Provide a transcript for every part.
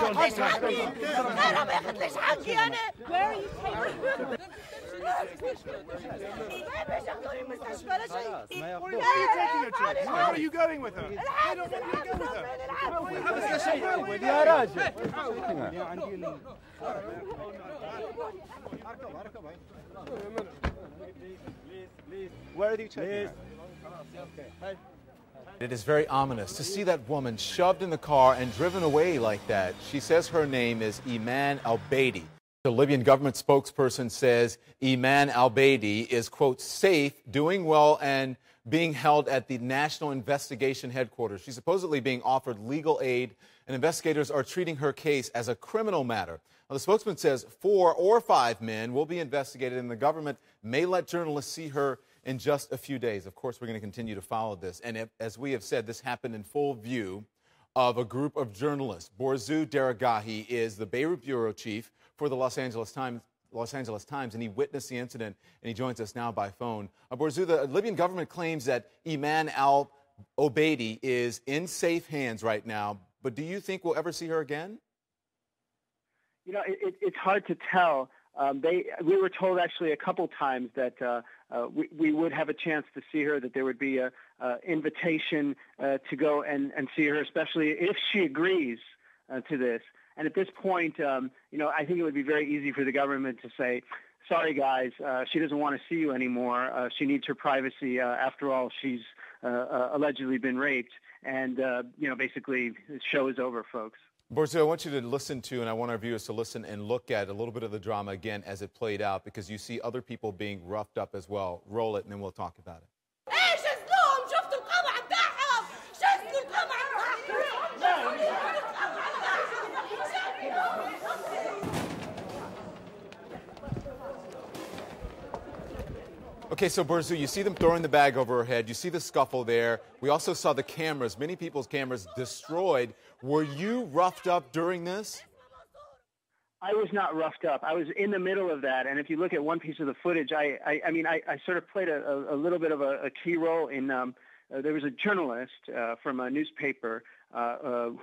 ليش حقي؟ أنا ما أخذليش حقي أنا. Where are you taking? Where are you going with her? يا راجل. Where are you taking her? It is very ominous to see that woman shoved in the car and driven away like that. She says her name is Eman al-Obeidy. The Libyan government spokesperson says Eman al-Obeidy is, quote, safe, doing well, and being held at the National Investigation Headquarters. She's supposedly being offered legal aid, and investigators are treating her case as a criminal matter. Now, the spokesman says 4 or 5 men will be investigated, and the government may let journalists see her in just a few days. Of course, we're going to continue to follow this. And as we have said, this happened in full view of a group of journalists. Borzou Daragahi is the Beirut bureau chief for the Los Angeles Times, and he witnessed the incident, and he joins us now by phone. Borzou, the Libyan government claims that Eman al-Obeidy is in safe hands right now, but do you think we'll ever see her again? You know, it's hard to tell. We were told actually a couple times that we would have a chance to see her, that there would be an invitation to go and see her, especially if she agrees to this. And at this point, you know, I think it would be very easy for the government to say, sorry, guys, she doesn't want to see you anymore. She needs her privacy. After all, she's allegedly been raped. And, you know, basically, the show is over, folks. Borzou, I want you to listen to, and I want our viewers to listen and look at a little bit of the drama again as it played out, because you see other people being roughed up as well. Roll it, and then we'll talk about it. Okay, so Borzou, you see them throwing the bag over her head. You see the scuffle there. We also saw the cameras, many people's cameras destroyed. Were you roughed up during this? I was not roughed up. I was in the middle of that. And if you look at one piece of the footage, I mean, I sort of played a little bit of a key role in, there was a journalist from a newspaper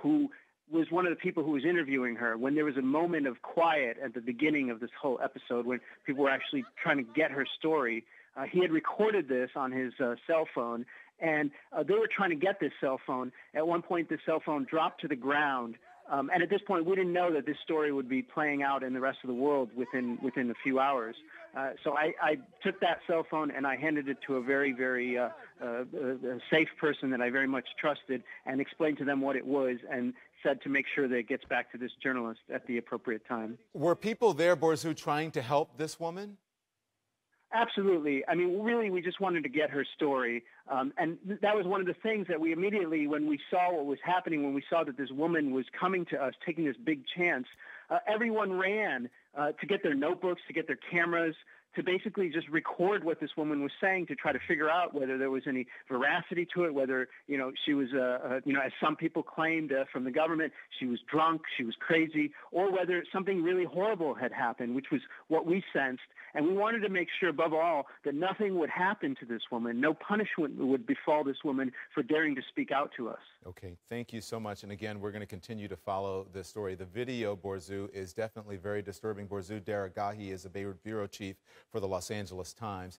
who was one of the people who was interviewing her when there was a moment of quiet at the beginning of this whole episode when people were actually trying to get her story. He had recorded this on his cell phone, and they were trying to get this cell phone. At one point, the cell phone dropped to the ground, and at this point, we didn't know that this story would be playing out in the rest of the world within a few hours. So I took that cell phone and I handed it to a very, very safe person that I very much trusted, and explained to them what it was and said to make sure that it gets back to this journalist at the appropriate time. Were people there, Borzou, trying to help this woman? Absolutely. I mean, really, we just wanted to get her story. And that was one of the things that we immediately, when we saw what was happening, when we saw that this woman was coming to us, taking this big chance, everyone ran to get their notebooks, to get their cameras, to basically just record what this woman was saying, to try to figure out whether there was any veracity to it, whether, you know, she was, you know, as some people claimed from the government, she was drunk, she was crazy, or whether something really horrible had happened, which was what we sensed. And we wanted to make sure, above all, that nothing would happen to this woman. No punishment would befall this woman for daring to speak out to us. Okay, thank you so much. And again, we're going to continue to follow this story. The video, Borzou, is definitely very disturbing. Borzou Daragahi is a Beirut bureau chief for the Los Angeles Times.